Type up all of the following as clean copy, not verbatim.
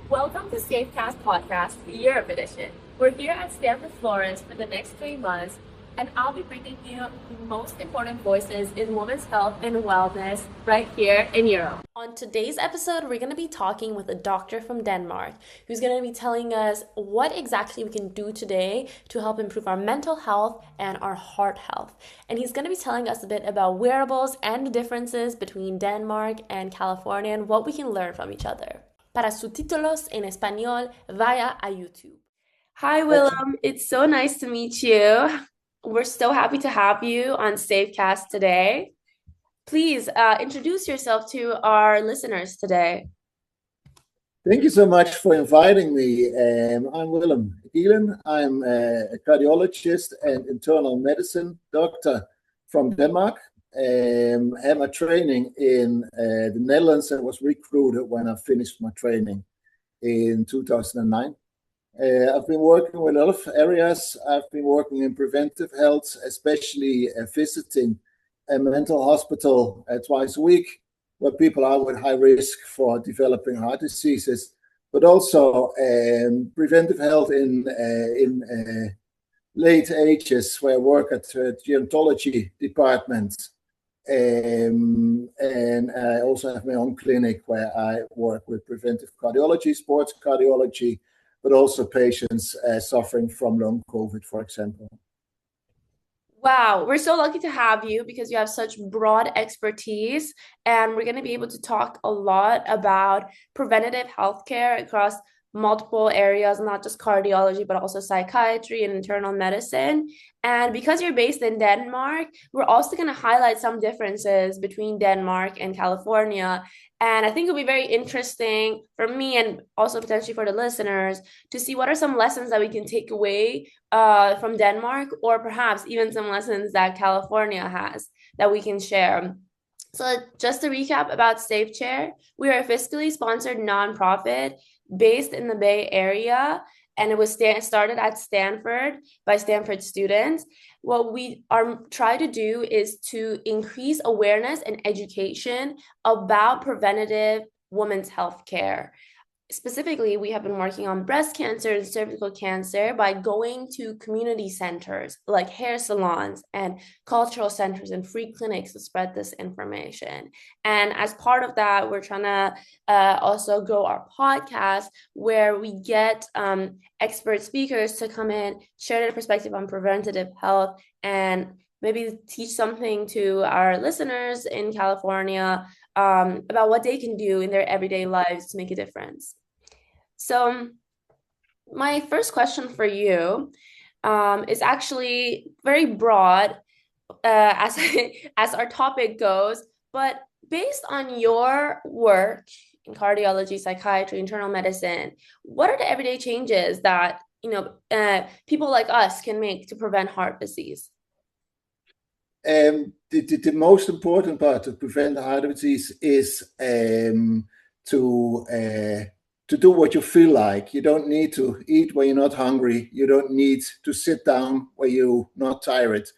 Welcome to Safecast Podcast, Europe Edition. We're here at Stanford, Florence for the next 3 months, and I'll be bringing you the most important voices in women's health and wellness right here in Europe. On today's episode, we're going to be talking with a doctor from Denmark who's going to be telling us what exactly we can do today to help improve our mental health and our heart health. And he's going to be telling us a bit about wearables and the differences between Denmark and California and what we can learn from each other. Para subtítulos en español, vaya a YouTube. Hi, Willem. It's so nice to meet you. We're so happy to have you on Safecast today. Please introduce yourself to our listeners today. Thank you so much for inviting me. I'm Willem Gielen. I'm a cardiologist and internal medicine doctor from Denmark. Had my training in the Netherlands and was recruited when I finished my training in 2009. I've been working with a lot of areas. I've been working in preventive health, especially visiting a mental hospital twice a week, where people are with high risk for developing heart diseases, but also preventive health in late ages, where I work at gerontology departments. And I also have my own clinic where I work with preventive cardiology, sports cardiology, but also patients suffering from long COVID, for example. Wow, we're so lucky to have you because you have such broad expertise, and we're going to be able to talk a lot about preventative healthcare across multiple areas, not just cardiology, but also psychiatry and internal medicine. And because you're based in Denmark, we're also going to highlight some differences between Denmark and California. And I think it'll be very interesting for me and also potentially for the listeners to see what are some lessons that we can take away from Denmark, or perhaps even some lessons that California has that we can share. So just to recap about SafeChair, we are a fiscally sponsored nonprofit based in the Bay Area, and it was started at Stanford by Stanford students. What we are trying to do is to increase awareness and education about preventative women's health care. Specifically, we have been working on breast cancer and cervical cancer by going to community centers like hair salons and cultural centers and free clinics to spread this information. And as part of that, we're trying to also grow our podcast, where we get expert speakers to come in, share their perspective on preventative health, and maybe teach something to our listeners in California about what they can do in their everyday lives to make a difference. So my first question for you is actually very broad as our topic goes, but based on your work in cardiology, psychiatry, internal medicine, what are the everyday changes that people like us can make to prevent heart disease? The most important part to prevent heart disease is to do what you feel like. You don't need to eat when you're not hungry. You don't need to sit down when you're not tired.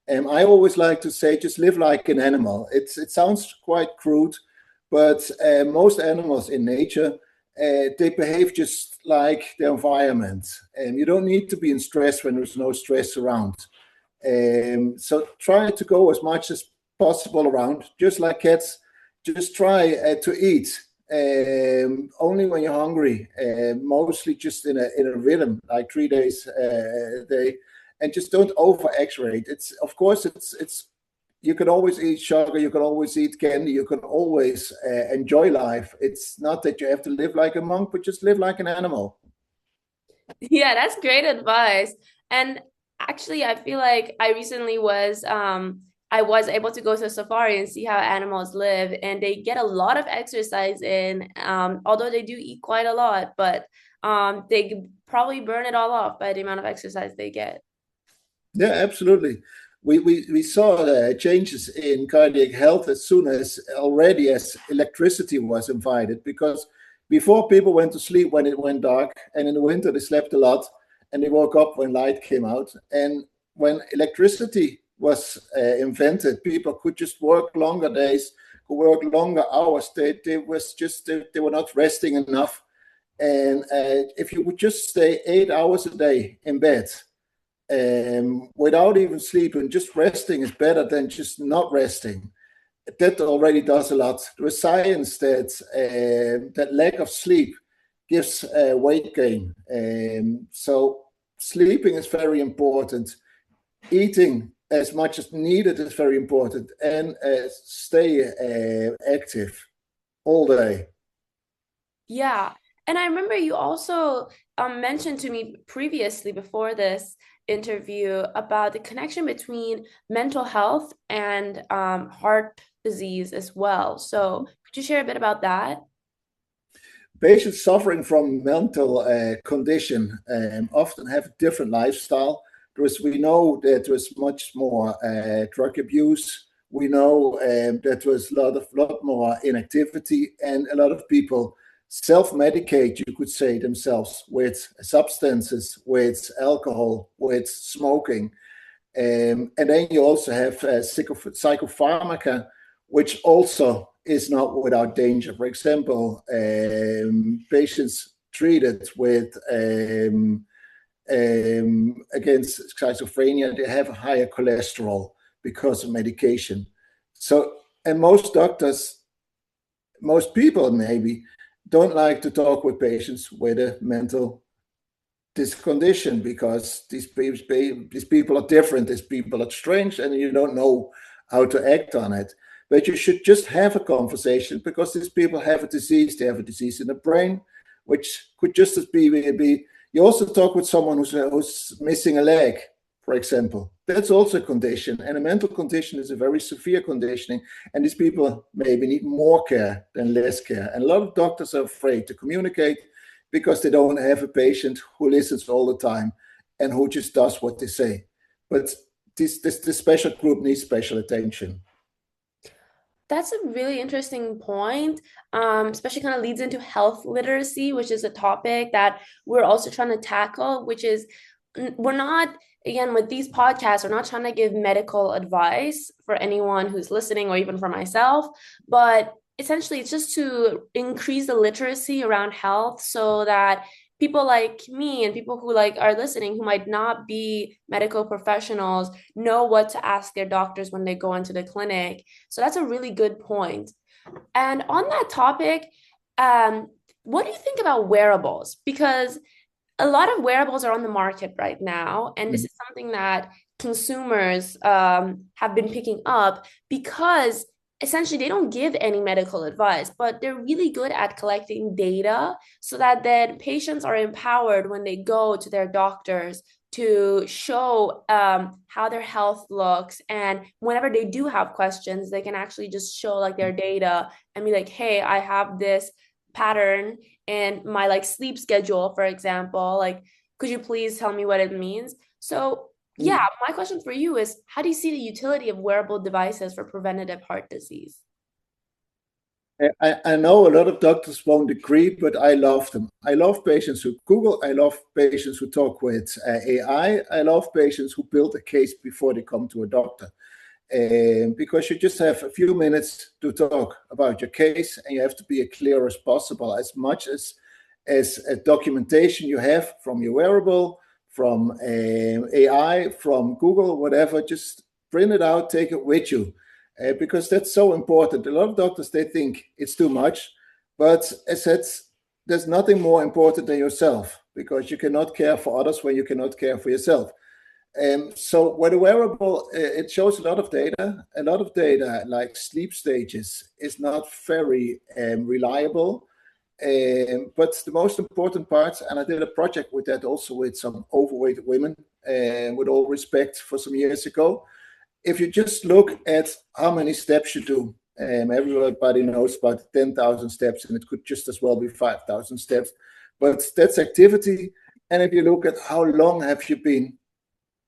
I always like to say, just live like an animal. It sounds quite crude, but most animals in nature, they behave just like the environment. You don't need to be in stress when there's no stress around. So try to go as much as possible around, just like cats. Just try to eat only when you're hungry, mostly just in a rhythm, like 3 days a day, and just don't over-exaggerate. It's you can always eat sugar, you can always eat candy, you can always enjoy life. It's not that you have to live like a monk, but just live like an animal. Yeah, that's great advice. And actually, I feel like I recently I was able to go to a safari and see how animals live, and they get a lot of exercise in, although they do eat quite a lot, but they probably burn it all off by the amount of exercise they get. Yeah, absolutely. We saw changes in cardiac health as soon as electricity was invited, because before people went to sleep when it went dark, and in the winter they slept a lot, and they woke up when light came out. And when electricity was invented, people could just work longer days, could work longer hours. They were not resting enough, And if you would just stay 8 hours a day in bed without even sleeping, just resting is better than just not resting. That already does a lot. There is science that lack of sleep gives weight gain. So sleeping is very important. Eating as much as needed is very important, and stay active all day. Yeah. And I remember you also mentioned to me previously before this interview about the connection between mental health and heart disease as well. So could you share a bit about that? Patients suffering from mental condition often have a different lifestyle. We know that there is much more drug abuse. We know that there is lot more inactivity, and a lot of people self-medicate, you could say, themselves with substances, with alcohol, with smoking. And then you also have psychopharmaca, which also is not without danger. For example, patients treated with against schizophrenia, they have a higher cholesterol because of medication. So, and most doctors, most people maybe, don't like to talk with patients with a mental this condition, because these people are different, these people are strange, and you don't know how to act on it. But you should just have a conversation, because these people have a disease. They have a disease in the brain, which could just as be. You also talk with someone who's missing a leg, for example. That's also a condition, and a mental condition is a very severe conditioning. And these people maybe need more care than less care. And a lot of doctors are afraid to communicate, because they don't have a patient who listens all the time and who just does what they say. But this special group needs special attention. That's a really interesting point, especially kind of leads into health literacy, which is a topic that we're also trying to tackle, which is we're not, again, with these podcasts, we're not trying to give medical advice for anyone who's listening or even for myself, but essentially it's just to increase the literacy around health so that people like me and people who like are listening who might not be medical professionals know what to ask their doctors when they go into the clinic. So that's a really good point. And on that topic, um, what do you think about wearables? Because a lot of wearables are on the market right now, and this is something that consumers have been picking up because essentially they don't give any medical advice, but they're really good at collecting data so that then patients are empowered when they go to their doctors to show how their health looks. And whenever they do have questions, they can actually just show like their data and be like, hey, I have this pattern in my like sleep schedule, for example. Like, could you please tell me what it means? So yeah, my question for you is, how do you see the utility of wearable devices for preventative heart disease? I know a lot of doctors won't agree, but I love them. I love patients who Google. I love patients who talk with AI. I love patients who build a case before they come to a doctor. Because you just have a few minutes to talk about your case, and you have to be as clear as possible. As much as a documentation you have from your wearable, from AI, from Google, whatever, just print it out, take it with you, because that's so important. A lot of doctors, they think it's too much, but as said, there's nothing more important than yourself, because you cannot care for others when you cannot care for yourself. So with a wearable, it shows a lot of data like sleep stages is not very reliable. But the most important part, and I did a project with that also with some overweight women, with all respect, for some years ago. If you just look at how many steps you do, everybody knows about 10,000 steps, and it could just as well be 5,000 steps. But that's activity. And if you look at how long have you been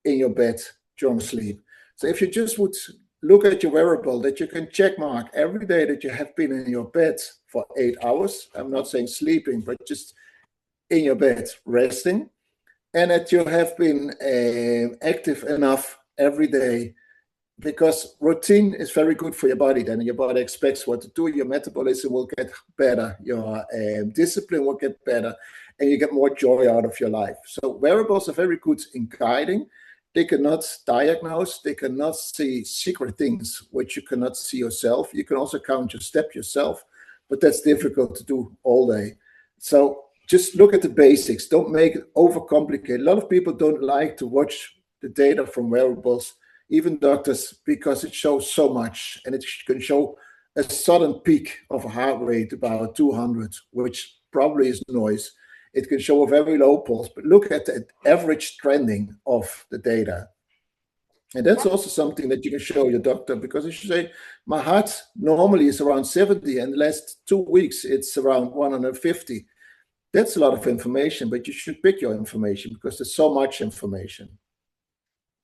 in your bed during sleep. So if you just would look at your wearable, that you can check mark every day that you have been in your bed for 8 hours. I'm not saying sleeping, but just in your bed resting, and that you have been active enough every day because routine is very good for your body. Then your body expects what to do. Your metabolism will get better. Your discipline will get better, and you get more joy out of your life. So wearables are very good in guiding. They cannot diagnose. They cannot see secret things which you cannot see yourself. You can also count your step yourself, but that's difficult to do all day. So just look at the basics. Don't make it overcomplicated. A lot of people don't like to watch the data from wearables, even doctors, because it shows so much, and it can show a sudden peak of a heart rate about 200, which probably is noise. It can show a very low pulse, but look at the average trending of the data. And that's also something that you can show your doctor, because you should say, my heart normally is around 70, and the last 2 weeks it's around 150. That's a lot of information, but you should pick your information because there's so much information.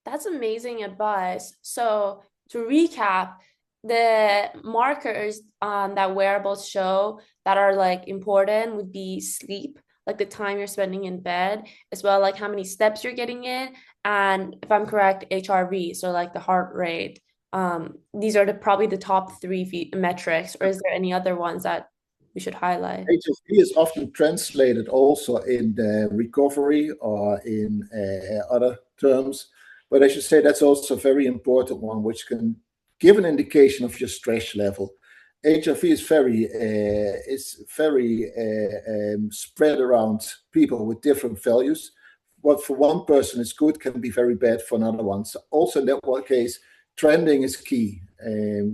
That's amazing advice. So to recap, the markers that wearables show that are like important would be sleep, like the time you're spending in bed, as well like how many steps you're getting in, and if I'm correct, HRV, so like the heart rate. These are probably the top three metrics, or is there any other ones that we should highlight? HSP is often translated also in the recovery or in other terms, but I should say that's also a very important one, which can give an indication of your stress level. HRV is very spread around people with different values. What for one person is good can be very bad for another one. So also in that one case, trending is key.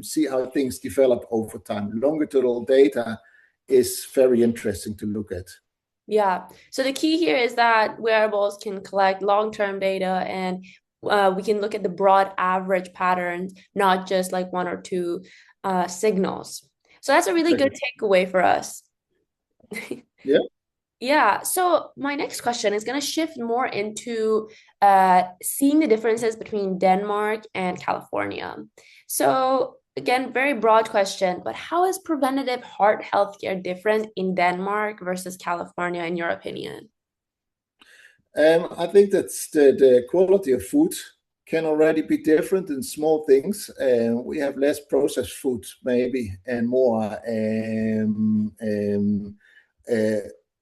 See how things develop over time. Longitudinal data is very interesting to look at. Yeah. So the key here is that wearables can collect long-term data, and we can look at the broad average patterns, not just like one or two signals. So that's a really good Exactly. takeaway for us. Yeah. Yeah, so my next question is going to shift more into seeing the differences between Denmark and California. So, again, very broad question, but how is preventative heart healthcare different in Denmark versus California, in your opinion? I think that's the quality of food can already be different in small things. We have less processed food, maybe, and more uh,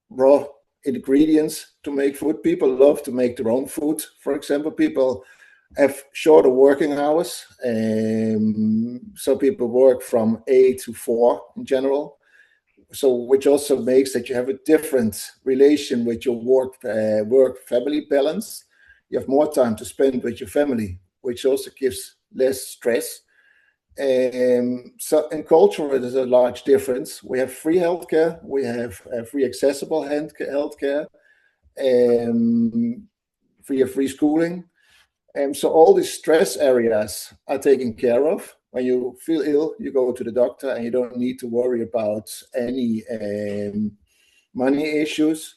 raw ingredients to make food. People love to make their own food. For example, people have shorter working hours. So people work from 8 to 4 in general. So which also makes that you have a different relation with your work family balance. You have more time to spend with your family, which also gives less stress. So in culture, there's a large difference. We have free healthcare, we have free accessible healthcare, free schooling. So all these stress areas are taken care of. When you feel ill, you go to the doctor and you don't need to worry about any money issues.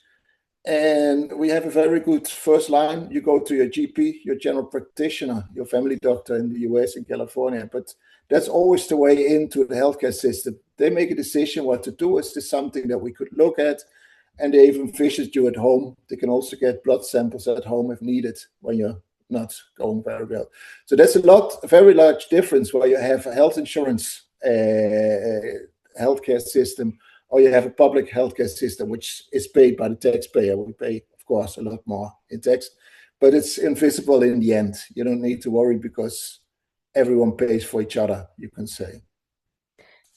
And we have a very good first line. You go to your GP, your general practitioner, your family doctor in the US and California. But that's always the way into the healthcare system. They make a decision what to do. Is this something that we could look at? And they even visit you at home. They can also get blood samples at home if needed when you're not going very well. So that's a very large difference where you have a health insurance healthcare system, or you have a public healthcare system which is paid by the taxpayer. We pay, of course, a lot more in tax, but it's invisible in the end. You don't need to worry because everyone pays for each other, you can say.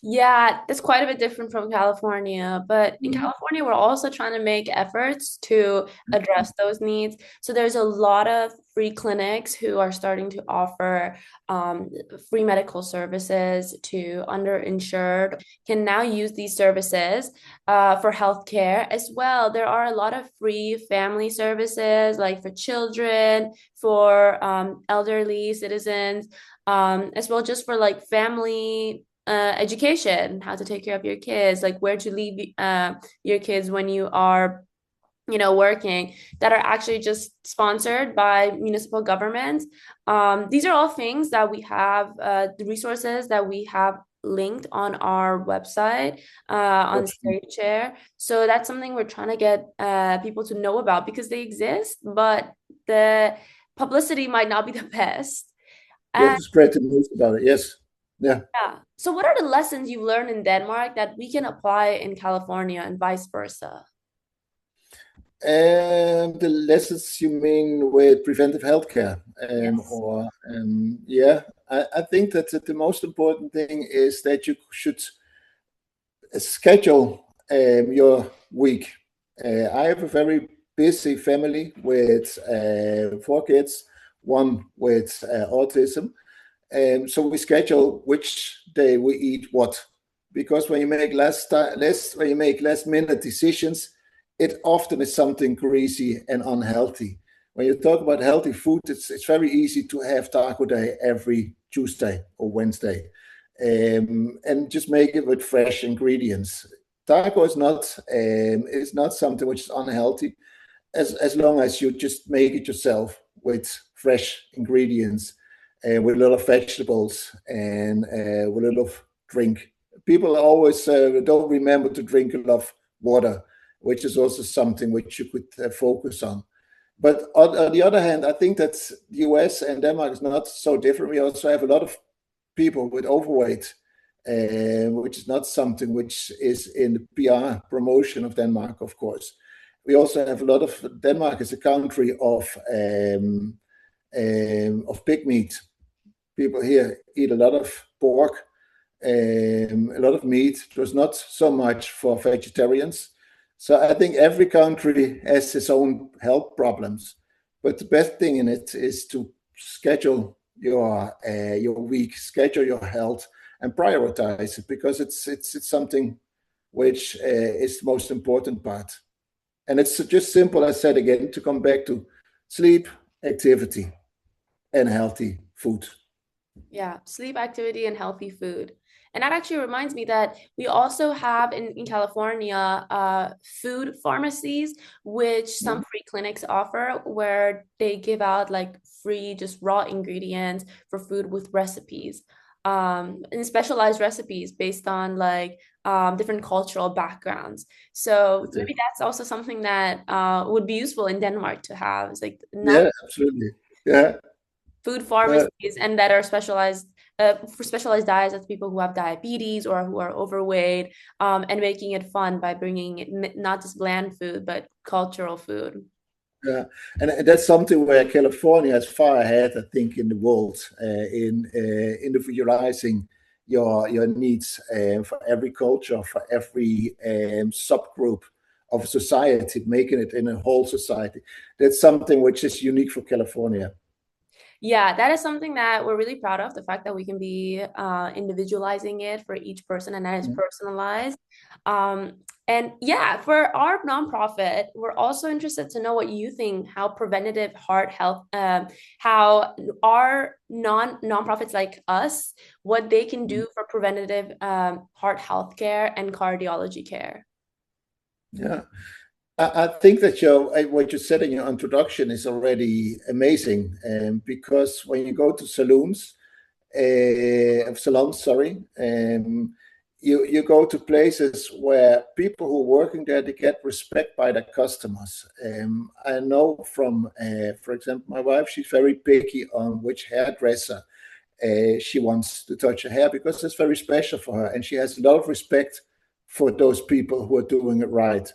Yeah, that's quite a bit different from California, but in Mhm. California, we're also trying to make efforts to address those needs. So there's a lot of free clinics who are starting to offer free medical services to underinsured, can now use these services for healthcare as well. There are a lot of free family services, like for children, for elderly citizens, as well just for like family education, how to take care of your kids, like where to leave your kids when you are, working, that are actually just sponsored by municipal governments. These are all things that we have, the resources that we have linked on our website, on StateShare. So that's something we're trying to get people to know about because they exist, but the publicity might not be the best. You have to spread the news about it. Yes. Yeah. Yeah. So what are the lessons you've learned in Denmark that we can apply in California and vice versa? And the lessons you mean with preventive healthcare, Yes. yeah, I think that the most important thing is that you should schedule your week. I have a very busy family with 4 kids, one with autism, so we schedule which day we eat what, because when you make when you make last minute decisions, it often is something greasy and unhealthy. When you talk about healthy food, it's very easy to have taco day every Tuesday or Wednesday, and just make it with fresh ingredients. Taco is not something which is unhealthy, as long as you just make it yourself with fresh ingredients, with a lot of vegetables, and with a lot of drink. People always don't remember to drink a lot of water, which is also something which you could focus on. But on the other hand, I think that the US and Denmark is not so different. We also have a lot of people with overweight, which is not something which is in the PR promotion of Denmark, of course. We also have a lot of Denmark is a country of pig meat. People here eat a lot of pork, a lot of meat. There's not so much for vegetarians. So I think every country has its own health problems, but the best thing in it is to schedule your week, schedule your health, and prioritize it, because it's something which is the most important part. And it's just simple, I said again, to come back to sleep, activity, and healthy food. Yeah, sleep, activity, and healthy food. And that actually reminds me that we also have in California food pharmacies, which some free clinics offer, where they give out like free just raw ingredients for food with recipes, and specialized recipes based on like different cultural backgrounds. So maybe that's also something that would be useful in Denmark to have. It's like not Yeah, absolutely. Yeah. food Uh, pharmacies and that are specialized for specialized diets of people who have diabetes or who are overweight, and making it fun by bringing not just bland food but cultural food. yeah, and that's something where California is far ahead, I think, in the world, in individualizing your needs for every culture, for every subgroup of society, making it in a whole society. That's something which is unique for California. Yeah, that is something that we're really proud of, the fact that we can be individualizing it for each person and that is Yeah. personalized. And yeah, for our nonprofit, we're also interested to know what you think, how preventative heart health, how our nonprofits like us, what they can do for preventative heart health care and cardiology care. Yeah. I think that what you said in your introduction is already amazing, because when you go to salons, sorry, you go to places where people who are working there, they get respect by their customers. I know from, for example, my wife, she's very picky on which hairdresser she wants to touch her hair, because it's very special for her, and she has a lot of respect for those people who are doing it right.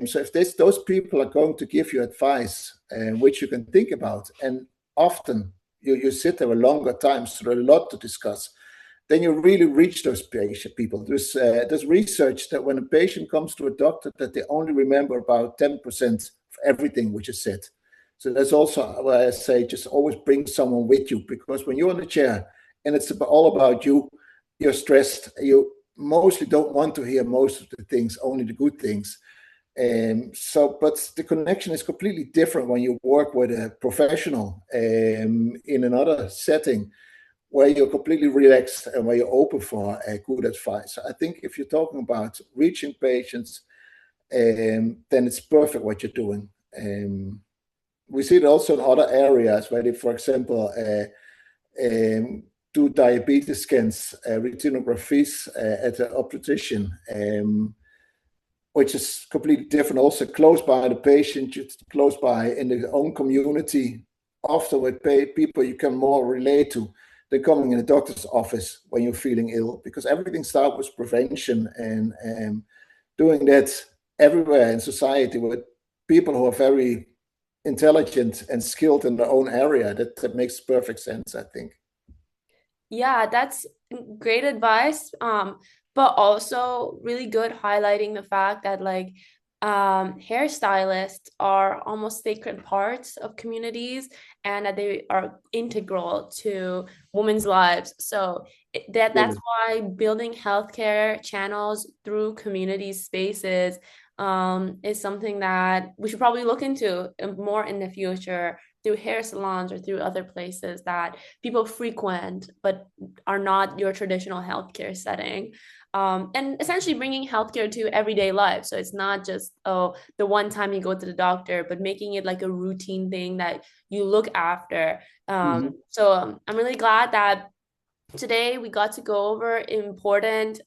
So if those people are going to give you advice, which you can think about, and often you sit there a longer time, so there's a lot to discuss, then you really reach those people. There's research that when a patient comes to a doctor, that they only remember about 10% of everything which is said. So that's also why I say just always bring someone with you, because when you're in the chair and it's all about you, you're stressed. You mostly don't want to hear most of the things, only the good things. But the connection is completely different when you work with a professional in another setting, where you're completely relaxed and where you're open for good advice. So I think if you're talking about reaching patients, then it's perfect what you're doing. We see it also in other areas where they, for example, do diabetes scans, retinographies at an optician. Which is completely different, also close by the patient, close by in their own community, often with people you can more relate to than coming in a doctor's office when you're feeling ill, because everything starts with prevention, and doing that everywhere in society with people who are very intelligent and skilled in their own area. That makes perfect sense, I think. Yeah, that's great advice. But also really good highlighting the fact that like hairstylists are almost sacred parts of communities and that they are integral to women's lives. So that's Absolutely. why building healthcare channels through community spaces is something that we should probably look into more in the future through hair salons or through other places that people frequent but are not your traditional healthcare setting. And essentially bringing healthcare to everyday life. So it's not just, oh, the one time you go to the doctor, but making it like a routine thing that you look after. Mm-hmm. So I'm really glad that today we got to go over important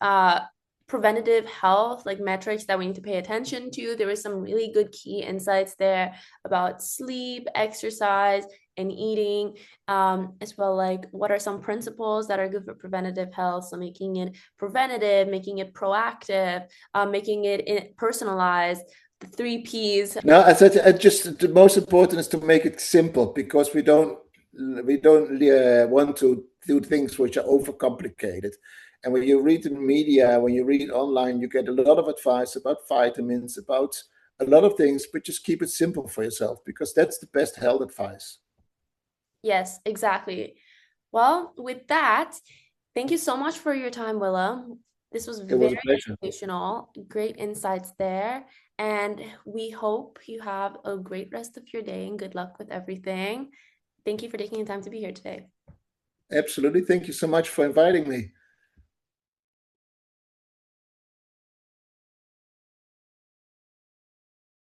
preventative health like metrics that we need to pay attention to. There was some really good key insights there about sleep, exercise, and eating, as well like what are some principles that are good for preventative health. So making it preventative, making it proactive, making it personalized. The three P's. Now, as I just the most important is to make it simple, because we don't want to do things which are overcomplicated. And when you read in the media, when you read online, you get a lot of advice about vitamins, about a lot of things, but just keep it simple for yourself, because that's the best health advice. Yes, exactly. Well, with that, thank you so much for your time, Willa. This was It was a very pleasure. educational, great insights there. And we hope you have a great rest of your day and good luck with everything. Thank you for taking the time to be here today. Absolutely. Thank you so much for inviting me.